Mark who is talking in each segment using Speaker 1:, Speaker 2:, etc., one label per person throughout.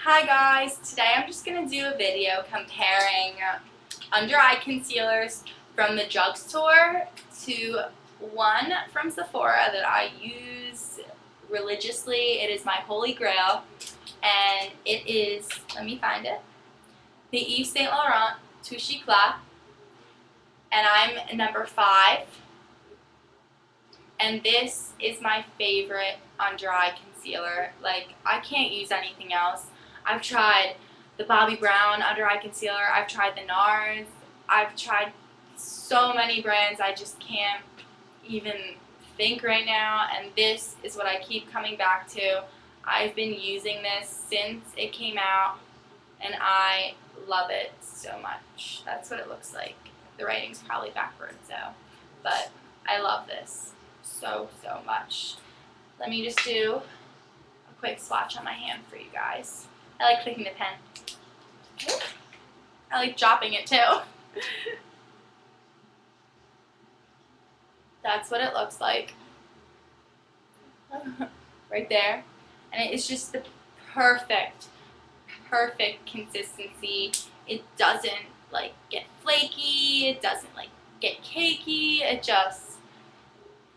Speaker 1: Hi guys, today I'm just going to do a video comparing under eye concealers from the drugstore to one from Sephora that I use religiously. It is my holy grail, and it is, let me find it, the Yves Saint Laurent TOUCHE ECLAT, and I'm number 5. And this is my favorite under eye concealer. Like, I can't use anything else. I've tried the Bobbi Brown under eye concealer. I've tried the NARS. I've tried so many brands I just can't even think right now. And this is what I keep coming back to. I've been using this since it came out, and I love it so much. That's what it looks like. The writing's probably backwards though, but I love this so much. Let me just do a quick swatch on my hand for you guys. I like clicking the pen. I like dropping it too. That's what it looks like. Right there. And it's just the perfect consistency. It doesn't like get flaky, it doesn't like get cakey, it just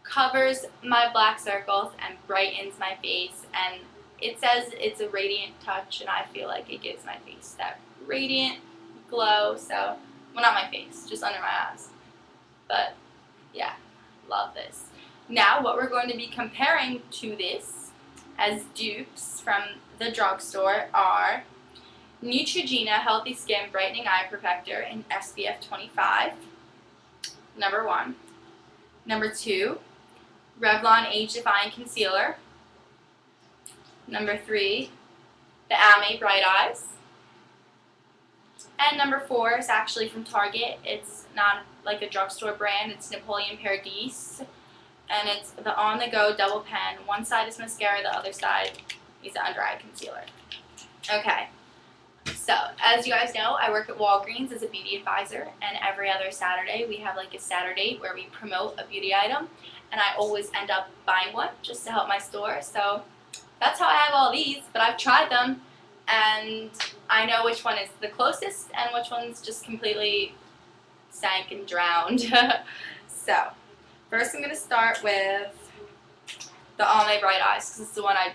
Speaker 1: covers my black circles and brightens my face, and it says it's a radiant touch, and I feel like it gives my face that radiant glow. So, well, not my face, just under my eyes. But yeah, love this. Now what we're going to be comparing to this as dupes from the drugstore are Neutrogena Healthy Skin Brightening Eye Perfector in SPF 25, number 1. Number 2, Revlon Age Defying Concealer. Number 3, the Almay Bright Eyes. And number 4 is actually from Target. It's not like a drugstore brand. It's Napoleon Perdis. And it's the On The Go Double Pen. One side is mascara, the other side is the under eye concealer. Okay. So, as you guys know, I work at Walgreens as a beauty advisor, and every other Saturday we have like a Saturday where we promote a beauty item, and I always end up buying one just to help my store. So that's how I have all these, but I've tried them, and I know which one is the closest and which one's just completely sank and drowned. So, first I'm going to start with the Almay Bright Eyes, because it's the one I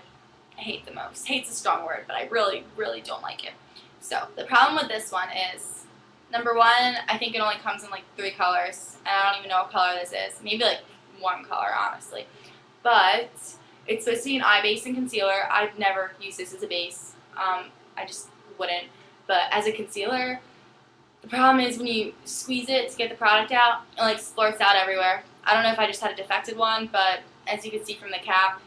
Speaker 1: hate the most. Hate's a strong word, but I really don't like it. So, the problem with this one is, number 1, I think it only comes in like 3 colors, and I don't even know what color this is. Maybe like 1 color, honestly. But it's supposed to be an eye base and concealer. I've never used this as a base. I just wouldn't. But as a concealer, the problem is when you squeeze it to get the product out, it like splurts out everywhere. I don't know if I just had a defective one, but as you can see from the cap,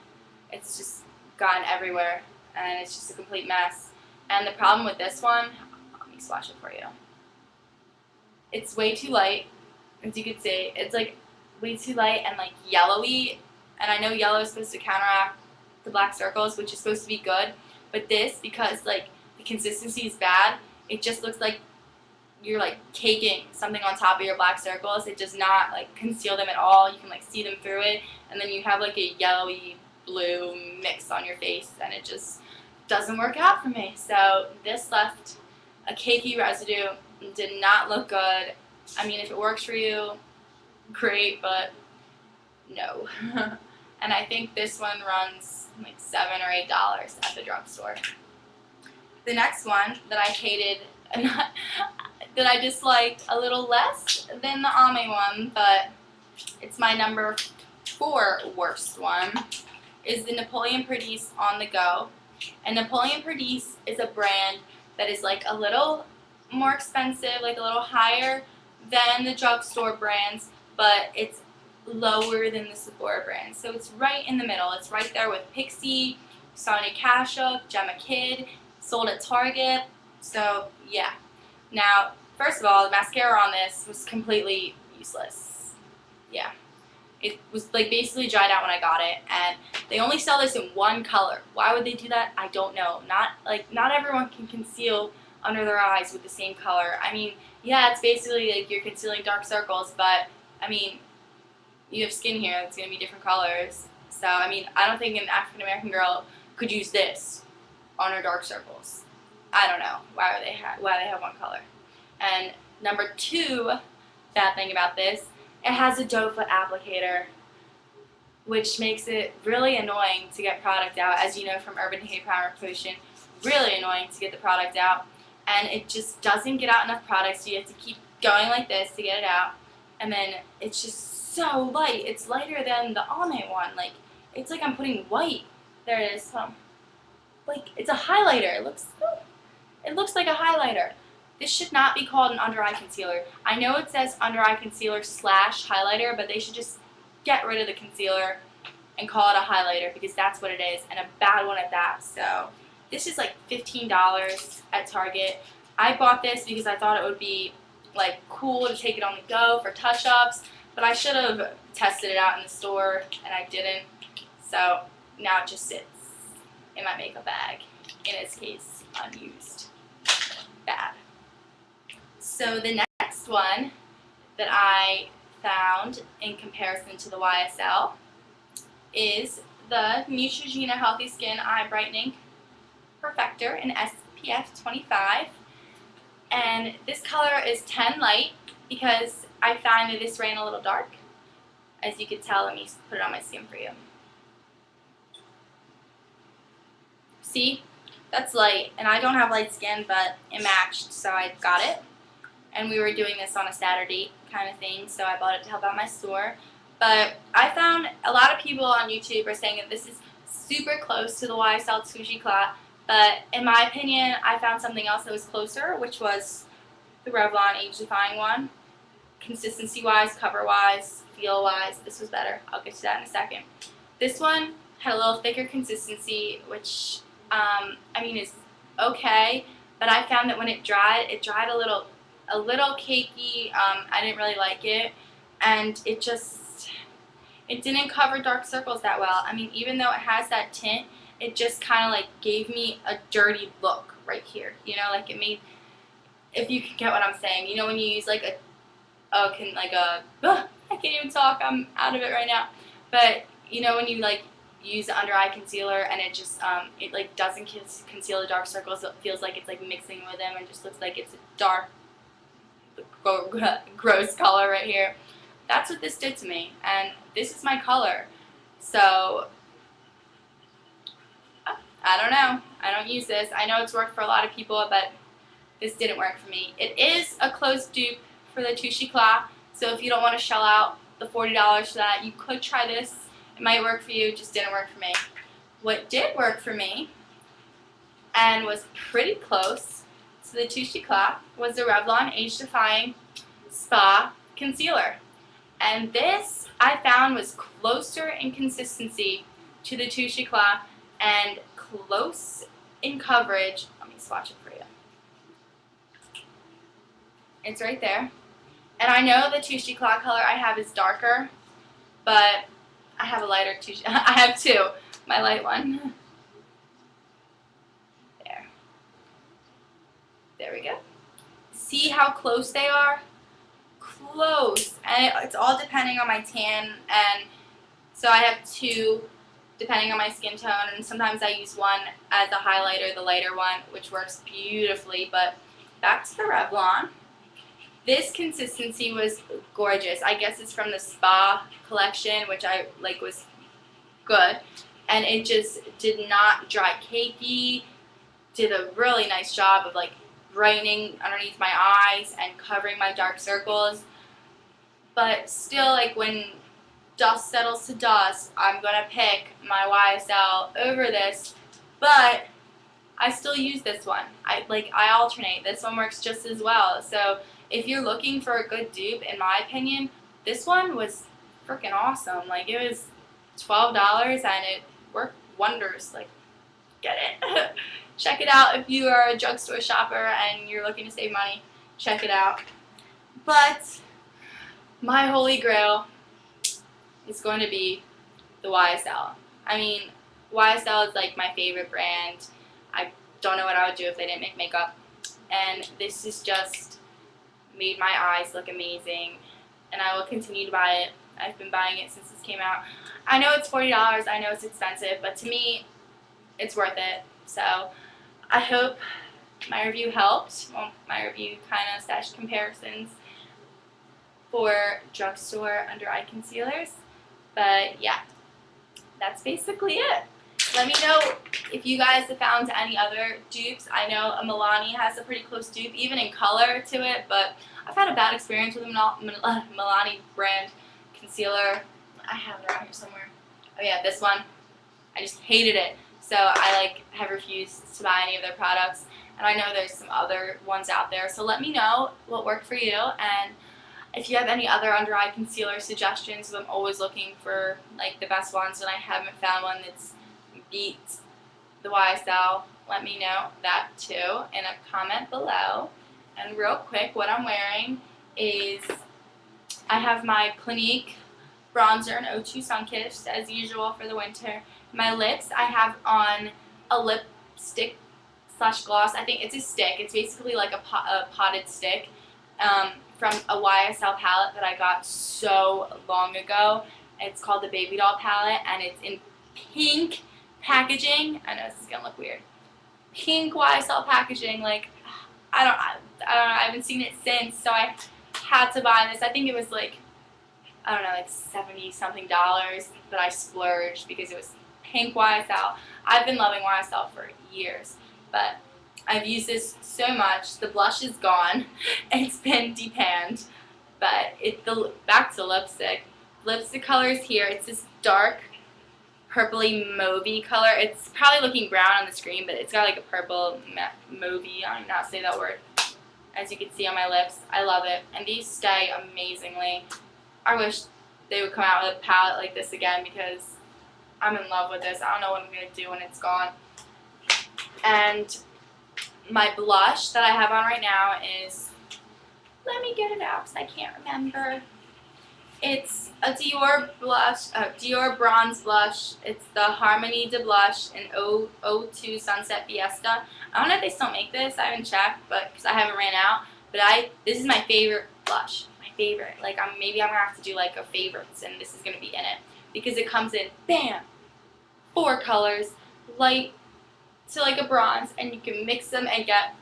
Speaker 1: it's just gone everywhere, and it's just a complete mess. And the problem with this one, let me swatch it for you. It's way too light, as you can see. It's like way too light and like yellowy, and I know yellow is supposed to counteract the black circles, which is supposed to be good, but this, because like the consistency is bad, it just looks like you're like caking something on top of your black circles. It does not like conceal them at all. You can like see them through it, and then you have like a yellowy blue mix on your face, and it just doesn't work out for me. So this left a cakey residue, did not look good. I mean, if it works for you, great, but no. And I think this one runs like $7 or $8 at the drugstore. The next one that I hated, that I disliked a little less than the Almay one, but it's my number 4 worst one, is the Napoleon Perdis On The Go. And Napoleon Perdis is a brand that is like a little more expensive, like a little higher than the drugstore brands, but it's lower than the Sephora brand. So it's right in the middle. It's right there with Pixie, Sonia Kashuk, Gemma Kid, sold at Target. So yeah. Now, first of all, the mascara on this was completely useless. Yeah. It was like basically dried out when I got it, and they only sell this in 1 color. Why would they do that? I don't know. Not everyone can conceal under their eyes with the same color. I mean, yeah, it's basically like you're concealing dark circles, but I mean, you have skin here that's gonna be different colors. So I mean, I don't think an African American girl could use this on her dark circles. I don't know why they have one color. And number 2 bad thing about this, it has a doe foot applicator, which makes it really annoying to get product out, as you know from Urban Decay Primer Potion. Really annoying to get the product out, and it just doesn't get out enough product, so you have to keep going like this to get it out. And then it's just so light. It's lighter than the Almay one. Like, it's like I'm putting white. There it is. Like, it's a highlighter. It looks like a highlighter. This should not be called an under eye concealer. I know it says under eye concealer / highlighter, but they should just get rid of the concealer and call it a highlighter, because that's what it is, and a bad one at that. So this is like $15 at Target. I bought this because I thought it would be like cool to take it on the go for touch-ups, but I should have tested it out in the store, and I didn't. So now it just sits in my makeup bag, in its case, unused. Bad. So the next one that I found in comparison to the YSL is the Neutrogena Healthy Skin Eye Brightening Perfector in SPF 25. And this color is 10 Light because I found that this ran a little dark. As you can tell, let me put it on my skin for you. See? That's light, and I don't have light skin, but it matched, so I got it. And we were doing this on a Saturday kind of thing, so I bought it to help out my store. But I found a lot of people on YouTube are saying that this is super close to the YSL TOUCHE ECLAT, but in my opinion, I found something else that was closer, which was the Revlon Age Defying one. Consistency-wise, cover-wise, feel-wise, this was better. I'll get to that in a second. This one had a little thicker consistency, which I mean, is okay, but I found that when it dried a little cakey. I didn't really like it, and it didn't cover dark circles that well. I mean, even though it has that tint, it just kind of like gave me a dirty look right here. You know, like it made, if you can get what I'm saying. You know, when you use like I can't even talk. I'm out of it right now. But you know, when you like use the under eye concealer and it just it like doesn't conceal the dark circles, it feels like it's like mixing with them and just looks like it's a dark, gross color right here. That's what this did to me, and this is my color. So I don't know. I don't use this. I know it's worked for a lot of people, but this didn't work for me. It is a closed dupe for the TOUCHE ECLAT, so if you don't want to shell out the $40 for that, you could try this. It might work for you, just didn't work for me. What did work for me, and was pretty close to the TOUCHE ECLAT, was the Revlon Age Defying Spa Concealer. And this, I found, was closer in consistency to the TOUCHE ECLAT and close in coverage. Let me swatch it for you. It's right there. And I know the TOUCHE ECLAT color I have is darker, but I have a lighter TOUCHE. I have two. My light one. There. There we go. See how close they are? Close. And it's all depending on my tan. And so I have two depending on my skin tone. And sometimes I use one as a highlighter, the lighter one, which works beautifully. But back to the Revlon. This consistency was gorgeous. I guess it's from the Spa collection, which I like was good. And it just did not dry cakey. Did a really nice job of like brightening underneath my eyes and covering my dark circles. But still, like when dust settles to dust, I'm gonna pick my YSL over this. But I still use this one. I alternate. This one works just as well. So if you're looking for a good dupe, in my opinion, this one was freaking awesome. Like, it was $12 and it worked wonders. Like, get it. Check it out if you are a drugstore shopper and you're looking to save money. Check it out. But my holy grail is going to be the YSL. I mean, YSL is like my favorite brand. I don't know what I would do if they didn't make makeup. And this is just made my eyes look amazing, and I will continue to buy it. I've been buying it since this came out. I know it's $40, I know it's expensive, but to me, it's worth it. So I hope my review helped. Well, my review kind of / comparisons for drugstore under eye concealers. But yeah, that's basically it. Let me know if you guys have found any other dupes. I know a Milani has a pretty close dupe, even in color to it, but I've had a bad experience with a Milani brand concealer. I have it around here somewhere. Oh yeah, this one. I just hated it. So I have refused to buy any of their products. And I know there's some other ones out there. So let me know what worked for you. And if you have any other under eye concealer suggestions, I'm always looking for the best ones, and I haven't found one that's beat the YSL. Let me know that too in a comment below. And real quick, what I'm wearing is I have my Clinique bronzer and O2 Sunkissed as usual for the winter. My lips, I have on a lipstick / gloss. I think it's a stick. It's basically like a potted stick from a YSL palette that I got so long ago. It's called the Baby Doll palette, and it's in pink packaging. I know this is gonna look weird. Pink YSL packaging. I don't know. I haven't seen it since, so I had to buy this. I think it was I don't know, $70 something, but I splurged because it was pink YSL. I've been loving YSL for years, but I've used this so much. The blush is gone. It's been depanned, but back to lipstick. Lipstick color is here. It's this dark purpley mauvey color. It's probably looking brown on the screen, but it's got a purple mauvey. I don't know how to say that word. As you can see on my lips, I love it, and these stay amazingly. I wish they would come out with a palette like this again because I'm in love with this. I don't know what I'm going to do when it's gone. And my blush that I have on right now is, let me get it out because I can't remember. It's a Dior blush, Dior bronze blush. It's the Harmony de Blush in O2 Sunset Fiesta. I don't know if they still make this. I haven't checked, but because I haven't ran out. But this is my favorite blush. My favorite. Maybe I'm gonna have to do a favorites, and this is gonna be in it because it comes in bam, 4 colors, light to a bronze, and you can mix them and get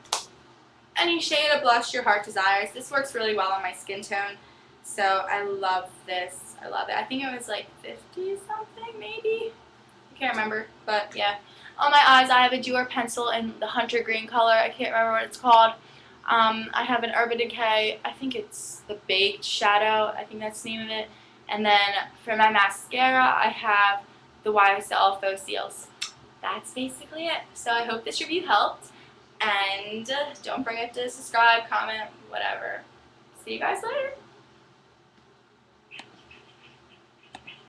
Speaker 1: any shade of blush your heart desires. This works really well on my skin tone, so I love this. I love it. I think it was 50 something maybe. I can't remember, but yeah. On my eyes, I have a Dior pencil in the hunter green color. I can't remember what it's called. I have an Urban Decay. I think it's the Baked Shadow. I think that's the name of it. And then for my mascara, I have the YSL Faux Seals. That's basically it. So I hope this review helped. And don't forget to subscribe, comment, whatever. See you guys later.